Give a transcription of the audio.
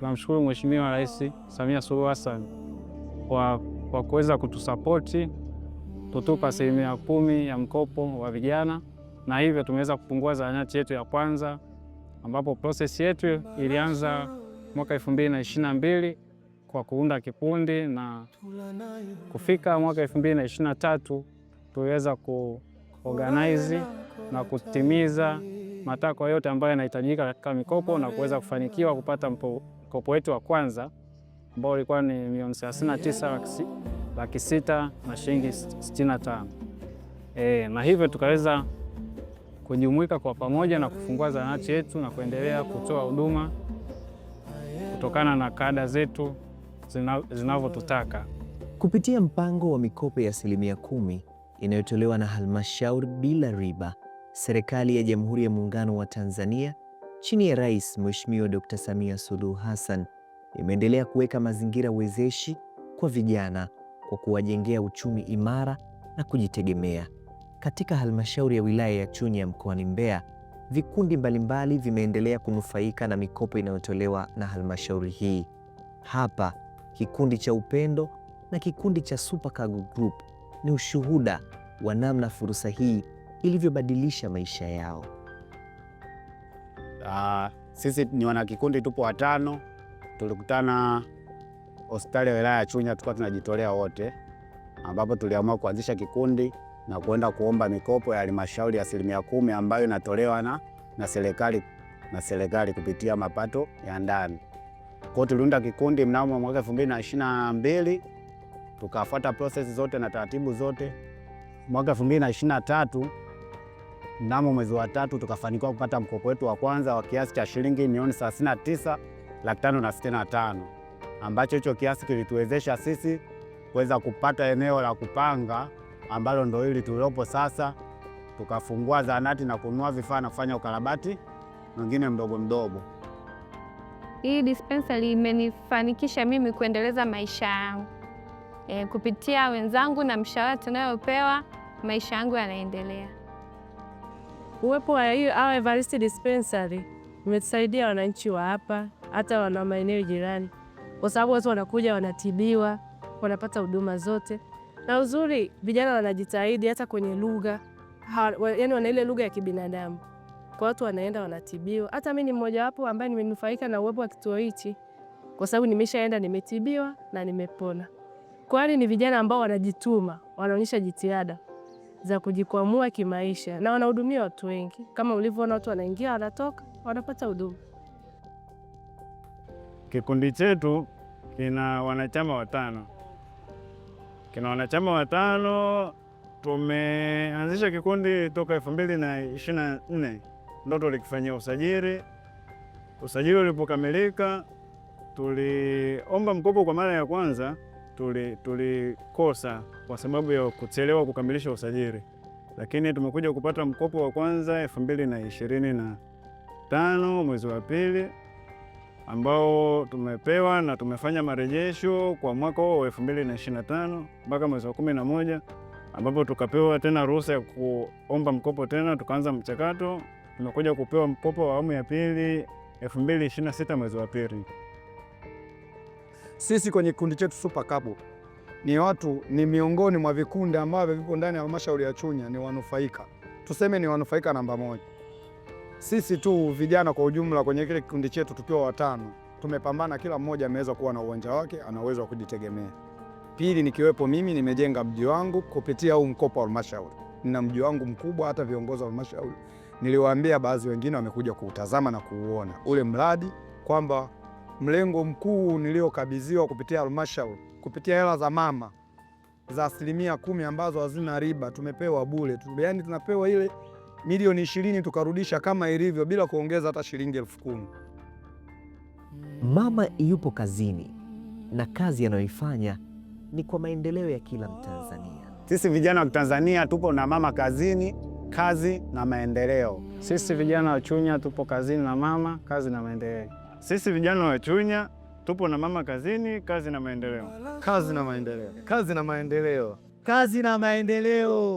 tunamshukuru Mheshimiwa Rais Samia Suluhu Hassan kwa kuweza kutusapoti, kutupa 10% ya mkopo wa vijana, na hivyo tumeweza kufungua zahanati yetu ya kwanza, ambapo process yetu ilianza mwaka 2022 kwa kuunda kikundi, na kufika mwaka 2023 tuliweza kuorganize na kutimiza matakwa yote ambayo yanahitajika katika mikopo na kuweza kufanikiwa kupata mkopo wetu wa kwanza ambao ulikuwa ni milioni 39,600,000 na shilingi 65. Na hivyo tukaweza kujumuika kwa pamoja na kufungua zahanati yetu na kuendelea kutoa huduma kutokana na kada zetu zinavyotutaka. Kupitia mpango wa mikopo ya 10% inayotolewa na halmashauri bila riba, serikali ya Jamhuri ya Muungano wa Tanzania chini ya Rais Mheshimiwa Dr. Samia Suluhu Hassan imeendelea kuweka mazingira wezeshi kwa vijana kwa kuwajengea uchumi imara na kujitegemea. Katika halmashauri ya wilaya ya Chunya mkoani Mbeya, vikundi mbalimbali vimeendelea kunufaika na mikopo inayotolewa na halmashauri hii. Hapa kikundi cha Upendo na kikundi cha Super Cargo Group ni ushuhuda wa namna fursa hii ilivyobadilisha maisha yao. Sisi ni wanakikundi, tupo 5. Tulikutana hospitali ya wilaya ya Chunya, tulikuwa tunajitolea wote, ambapo tuliamua kuanzisha kikundi na kuenda kuomba mikopo ya halmashauri ya 10% ambayo inatolewa na serikali kupitia mapato ya ndani. Kwa tuliunda kikundi mnamo mwaka 2022, tukafuata process zote na taratibu zote. Mwaka 2023 mnamo mwezi wa 3 tukafanikiwa kupata mkopo wetu wa kwanza wa kiasi cha shilingi milioni 39,565, ambacho hicho kiasi kilituwezesha sisi kuweza kupata eneo la kupanga ambalo ndio hili tulilopo sasa. Tukafungua zahanati na kununua vifaa na kufanya ukarabati mwingine mdogo mdogo. Hii dispensary imenifanikisha mimi kuendeleza maisha yangu. Kupitia wenzangu na mshahara tunayopewa, maisha yangu yanaendelea. Uwepo wa hiyo Evaristi dispensary umetusaidia wananchi wa hapa, hata wana maeneo jirani, kwa sababu watu wanakuja wanatibiwa, wanapata huduma zote. Na uzuri vijana wanajitahidi hata kwenye lugha, yaani wana ile lugha ya kibinadamu. Kwa watu wanaenda wanatibiwa. Hata mimi ni mmoja wapo ambaye nimenufaika na uwepo wa kituo hichi, kwa sababu nimeshaenda nimetibiwa na nimepona. Kwani ni vijana ambao wanajituma, wanaonyesha jitihada za kujikwamua kimaisha na wanahudumia watu wengi. Kama ulivyoona watu wanaingia, wanatoka, wanapata huduma. Kikundi chetu kina wanachama 5. Tumeanzisha kikundi toka 2024 ndo tulikifanyia usajili. Usajili ulipokamilika, tuliomba mkopo kwa mara ya kwanza, tulikosa kwa sababu ya kuchelewa kukamilisha usajili, lakini tumekuja kupata mkopo wa kwanza 2025 mwezi wa 2 ambao tumepewa na tumefanya marejesho kwa mwaka wa 2025 mpaka mwezi wa 11 ambapo tukapewa tena ruhusa ya kuomba mkopo tena, tukaanza mchakato. Tumekuja kupewa mkopo wa awamu ya pili 2026 mwezi wa 2. Sisi kwenye kikundi chetu Super Cargo ni miongoni mwa vikundi ambavyo vipo ndani ya halmashauri ya Chunya, ni wanufaika. Tuseme ni wanufaika namba 1. Sisi tu vijana kwa ujumla kwenye kile kikundi chetu tukiwa 5, tumepambana, kila mmoja ameweza kuwa na uwanja wake, ana uwezo wa kujitegemea. Pili, nikiwepo mimi nimejenga mji wangu kupitia huu mkopo wa halmashauri. Nina mji wangu mkubwa, hata viongozi wa halmashauri niliwaambia, baadhi wengine wamekuja kuutazama na kuuona ule mradi, kwamba mlengo mkuu niliokabidhiwa kupitia halmashauri, kupitia hela za mama za 10% ambazo hazina riba, tumepewa bure. Yaani tunapewa ile milioni 20 tukarudisha kama ilivyo bila kuongeza hata shilingi 10,000. Mama yupo kazini na kazi anayoifanya ni kwa maendeleo ya kila Mtanzania. Sisi vijana wa Tanzania tupo na mama kazini, kazi na maendeleo. Sisi vijana wa Chunya tupo kazini na mama, kazi na maendeleo. Sisi vijana wa Chunya tupo na mama kazini, kazi na maendeleo. Kazi na maendeleo. Kazi na maendeleo. Kazi na maendeleo.